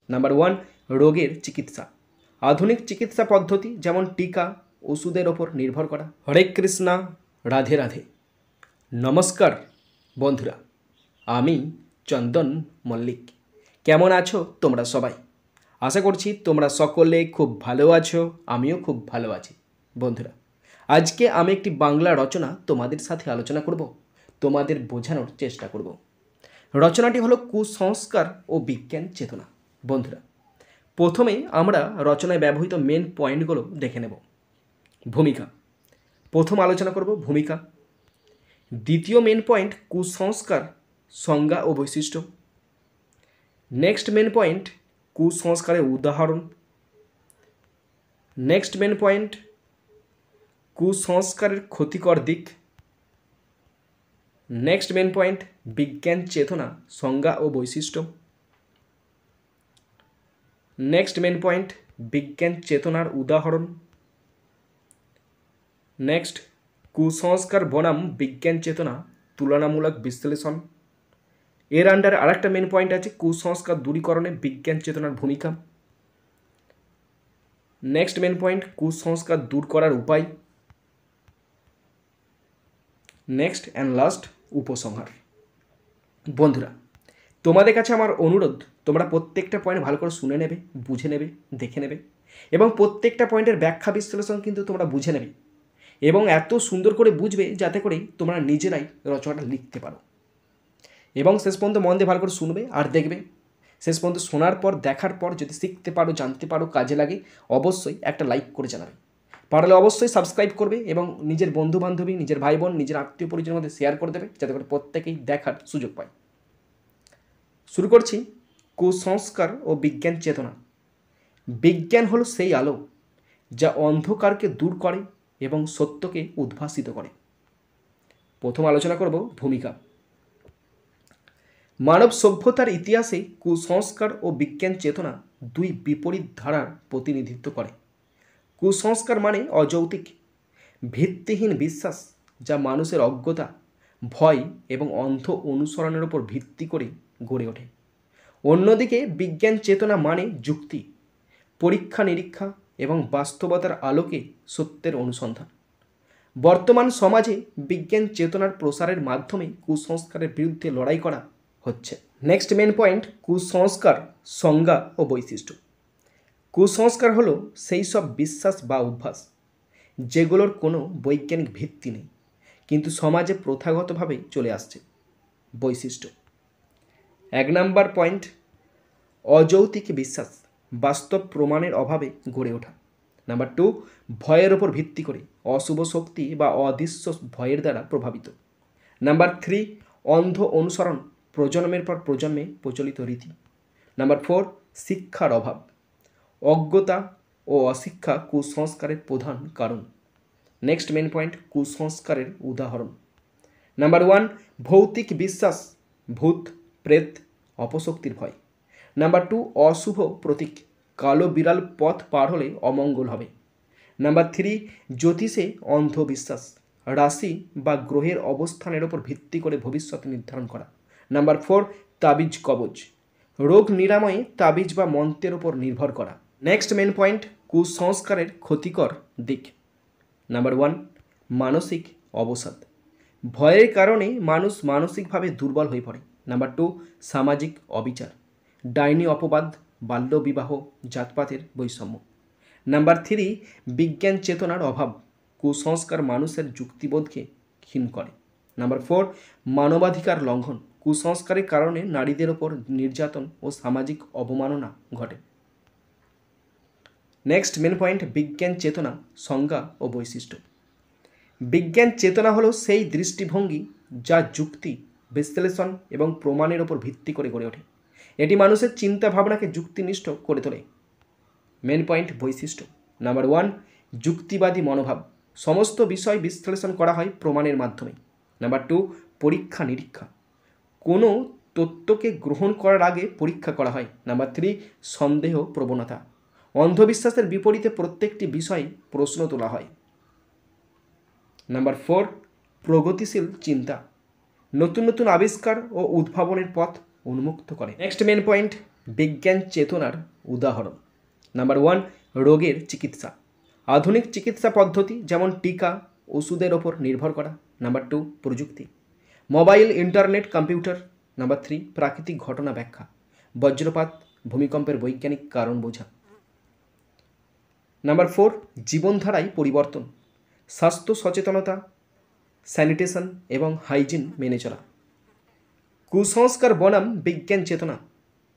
Number 1, রোগের চিকিৎসা। আধুনিক চিকিৎসা পদ্ধতি যেমন টিকা, ওষুধের ওপর নির্ভর করা। হরে কৃষ্ণা, রাধে রাধে। নমস্কার বন্ধুরা, আমি চন্দন মল্লিক। কেমন আছো তোমরা সবাই? আশা করছি তোমরা সকলে খুব ভালো আছো, আমিও খুব ভালো আছি। বন্ধুরা, আজকে আমি একটি বাংলা রচনা তোমাদের সাথে আলোচনা করব, তোমাদের বোঝানোর চেষ্টা করব। রচনাটি হলো কুসংস্কার ও বিজ্ঞান চেতনা। বন্ধুরা, প্রথমে আমরা রচনায় ব্যবহৃত মেন পয়েন্টগুলো দেখে নেব। ভূমিকা, প্রথম আলোচনা করব ভূমিকা। দ্বিতীয় মেন পয়েন্ট কুসংস্কার, সংজ্ঞা ও বৈশিষ্ট্য। নেক্সট মেন পয়েন্ট কুসংস্কারের উদাহরণ। নেক্সট মেন পয়েন্ট কুসংস্কারের ক্ষতিকর দিক। নেক্সট মেন পয়েন্ট বিজ্ঞান চেতনা, সংজ্ঞা ও বৈশিষ্ট্য। নেক্সট মেন পয়েন্ট বিজ্ঞান চেতনার উদাহরণ। নেক্সট কুসংস্কার বনাম বিজ্ঞান চেতনা তুলনামূলক বিশ্লেষণ। এর আন্ডারে আরেকটা মেন পয়েন্ট আছে কুসংস্কার দূরীকরণে বিজ্ঞান চেতনার ভূমিকা। নেক্সট মেন পয়েন্ট কুসংস্কার দূর করার উপায়। নেক্সট অ্যান্ড লাস্ট উপসংহার। বন্ধুরা, তোমাদের কাছে আমার অনুরোধ, তোমরা প্রত্যেকটা পয়েন্ট ভালো করে শুনে নেবে, বুঝে নেবে, দেখে নেবে এবং প্রত্যেকটা পয়েন্টের ব্যাখ্যা বিশ্লেষণ কিন্তু তোমরা বুঝে নেবে এবং এত সুন্দর করে বুঝবে যাতে করে তোমরা নিজেরাই রচনাটা লিখতে পারো। এবং শেষ পর্যন্ত মন দিয়ে ভালো করে শুনবে আর দেখবে। শেষ পর্যন্ত শোনার পর, দেখার পর যদি শিখতে পারো, জানতে পারো, কাজে লাগে, অবশ্যই একটা লাইক করে জানাবে। পারলে অবশ্যই সাবস্ক্রাইব করবে এবং নিজের বন্ধুবান্ধবী, নিজের ভাই বোন, নিজের আত্মীয় পরিজনের মধ্যে শেয়ার করে দেবে যাতে করে প্রত্যেকেই দেখার সুযোগ পায়। শুরু করছি কুসংস্কার ও বিজ্ঞান চেতনা। বিজ্ঞান হলো সেই আলো যা অন্ধকারকে দূর করে এবং সত্যকে উদ্ভাসিত করে। প্রথম আলোচনা করব ভূমিকা। মানব সভ্যতার ইতিহাসে কুসংস্কার ও বিজ্ঞান চেতনা দুই বিপরীত ধারার প্রতিনিধিত্ব করে। কুসংস্কার মানে অযৌক্তিক, ভিত্তিহীন বিশ্বাস যা মানুষের অজ্ঞতা, ভয় এবং অন্ধ অনুসরণের উপর ভিত্তি করে গড়ে ওঠে। অন্যদিকে বিজ্ঞান চেতনা মানে যুক্তি, পরীক্ষা নিরীক্ষা এবং বাস্তবতার আলোকে সত্যের অনুসন্ধান। বর্তমান সমাজে বিজ্ঞান চেতনার প্রসারের মাধ্যমে কুসংস্কারের বিরুদ্ধে লড়াই করা হচ্ছে। নেক্সট মেন পয়েন্ট কুসংস্কার, সংজ্ঞা ও বৈশিষ্ট্য। কুসংস্কার হলো সেই সব বিশ্বাস বা অভ্যাস যেগুলোর কোনো বৈজ্ঞানিক ভিত্তি নেই কিন্তু সমাজে প্রথাগতভাবে চলে আসছে। বৈশিষ্ট্য, 1 নাম্বার পয়েন্ট অযৌক্তিক বিশ্বাস, বাস্তব প্রমাণের অভাবে গড়ে ওঠা। নাম্বার 2, ভয়ের ওপর ভিত্তি করে, অশুভ শক্তি বা অদৃশ্য ভয়ের দ্বারা প্রভাবিত। নাম্বার 3, অন্ধ অনুসরণ, প্রজন্মের পর প্রজন্মে প্রচলিত রীতি। নাম্বার 4, শিক্ষার অভাব, অজ্ঞতা ও অশিক্ষা কুসংস্কারের প্রধান কারণ। নেক্সট মেন পয়েন্ট কুসংস্কারের উদাহরণ। নাম্বার 1, ভৌতিক বিশ্বাস, ভূত, প্রেত, অপশক্তির ভয়। নাম্বার 2, অশুভ প্রতীক, কালো বিড়াল পথ পার হলে অমঙ্গল হবে। নাম্বার 3, জ্যোতিষে অন্ধবিশ্বাস, রাশি বা গ্রহের অবস্থানের ওপর ভিত্তি করে ভবিষ্যৎ নির্ধারণ করা। নাম্বার 4, তাবিজ কবজ, রোগ নিরাময়ে তাবিজ বা মন্ত্রের ওপর নির্ভর করা। নেক্সট মেন পয়েন্ট কুসংস্কারের ক্ষতিকর দিক। নাম্বার 1, মানসিক অবসাদ, ভয়ের কারণে মানুষ মানসিকভাবে দুর্বল হয়ে পড়ে। নাম্বার 2, সামাজিক অবিচার, ডাইনি অপবাদ, বাল্যবিবাহ, জাতপাতের বৈষম্য। নাম্বার 3, বিজ্ঞান চেতনার অভাব, কুসংস্কার মানুষের যুক্তিবোধকে ক্ষীণ করে। নাম্বার 4, মানবাধিকার লঙ্ঘন, কুসংস্কারের কারণে নারীদের ওপর নির্যাতন ও সামাজিক অবমাননা ঘটে। নেক্সট মেন পয়েন্ট বিজ্ঞান চেতনা, সংজ্ঞা ও বৈশিষ্ট্য। বিজ্ঞান চেতনা হলো সেই দৃষ্টিভঙ্গি যা যুক্তি, বিশ্লেষণ এবং প্রমাণের ওপর ভিত্তি করে গড়ে ওঠে। এটি মানুষের চিন্তা ভাবনাকে যুক্তিনিষ্ঠ করে তোলে। মেন পয়েন্ট বৈশিষ্ট্য। নাম্বার 1, যুক্তিবাদী মনোভাব, সমস্ত বিষয় বিশ্লেষণ করা হয় প্রমাণের মাধ্যমে। নাম্বার 2, পরীক্ষা নিরীক্ষা, কোনো তত্ত্বকে গ্রহণ করার আগে পরীক্ষা করা হয়। নাম্বার 3, সন্দেহ প্রবণতা, অন্ধবিশ্বাসের বিপরীতে প্রত্যেকটি বিষয়ে প্রশ্ন তোলা হয়। নাম্বার 4, প্রগতিশীল চিন্তা, নতুন নতুন আবিষ্কার ও উদ্ভাবনের পথ উন্মুক্ত করে। নেক্সট মেন পয়েন্ট বিজ্ঞান চেতনার উদাহরণ। নাম্বার 1, রোগের চিকিৎসা। আধুনিক চিকিৎসা পদ্ধতি যেমন টিকা, ওষুধের ওপর নির্ভর করা। নাম্বার 2, প্রযুক্তি। Mobile, internet, computer. নাম্বার 3, প্রাকৃতিক ঘটনা ব্যাখ্যা। বজ্রপাত, ভূমিকম্পের বৈজ্ঞানিক কারণ বোঝা। নাম্বার 4, জীবনধারায় পরিবর্তন। স্বাস্থ্য সচেতনতা, স্যানিটেশন এবং হাইজিন মেনে চলা। কুসংস্কার বনাম বিজ্ঞান চেতনা,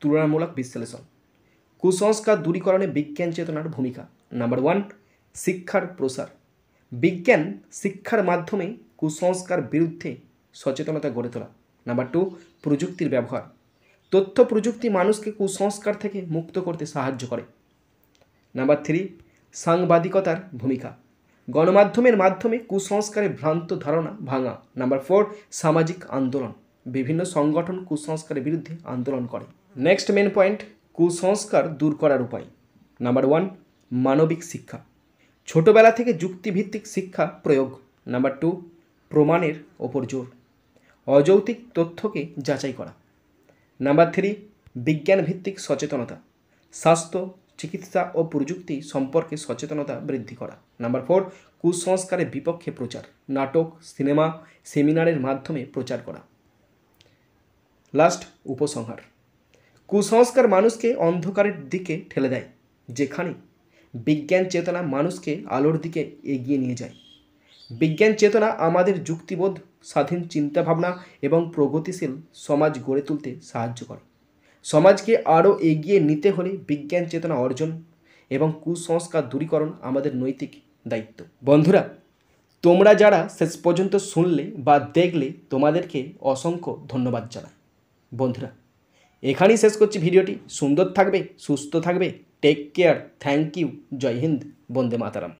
তুলনামূলক বিশ্লেষণ। কুসংস্কার দূরীকরণে বিজ্ঞান চেতনার ভূমিকা। নাম্বার 1, শিক্ষার প্রসার। বিজ্ঞান শিক্ষার মাধ্যমে কুসংস্কার বিরুদ্ধে সচেতনতা গড়ে তোলা। নাম্বার 2, প্রযুক্তির ব্যবহার। তথ্য প্রযুক্তি মানুষকে কুসংস্কার থেকে মুক্ত করতে সাহায্য করে। নাম্বার 3, সাংবাদিকতার ভূমিকা। গণমাধ্যমের মাধ্যমে কুসংস্কারের ভ্রান্ত ধারণা ভাঙা। নাম্বার 4, সামাজিক আন্দোলন। বিভিন্ন সংগঠন কুসংস্কারের বিরুদ্ধে আন্দোলন করে। নেক্সট মেন পয়েন্ট, কুসংস্কার দূর করার উপায়। নাম্বার 1, মানবিক শিক্ষা। ছোটবেলা থেকে যুক্তিভিত্তিক শিক্ষা প্রয়োগ। নাম্বার 2, প্রমাণের ওপর জোর। অযৌক্তিক তথ্যকে যাচাই করা। নাম্বার 3, বিজ্ঞানভিত্তিক সচেতনতা। স্বাস্থ্য, চিকিৎসা ও প্রযুক্তি সম্পর্কে সচেতনতা বৃদ্ধি করা। নাম্বার 4, কুসংস্কারের বিপক্ষে প্রচার। নাটক, সিনেমা, সেমিনারের মাধ্যমে প্রচার করা। লাস্ট, উপসংহার। কুসংস্কার মানুষকে অন্ধকারের দিকে ঠেলে দেয়, যেখানে বিজ্ঞান চেতনা মানুষকে আলোর দিকে এগিয়ে নিয়ে যায়। বিজ্ঞান চেতনা আমাদের যুক্তিবোধ, স্বাধীন চিন্তাভাবনা এবং প্রগতিশীল সমাজ গড়ে তুলতে সাহায্য করে। সমাজকে আরও এগিয়ে নিতে হলে বিজ্ঞান চেতনা অর্জন এবং কুসংস্কার দূরীকরণ আমাদের নৈতিক দায়িত্ব। বন্ধুরা, তোমরা যারা শেষ পর্যন্ত শুনলে বা দেখলে তোমাদেরকে অসংখ্য ধন্যবাদ জানাই। বন্ধুরা, এখানেই শেষ করছি ভিডিওটি। সুন্দর থাকবে, সুস্থ থাকবে, টেক কেয়ার, থ্যাংক ইউ, জয় হিন্দ, বন্দে মাতারাম।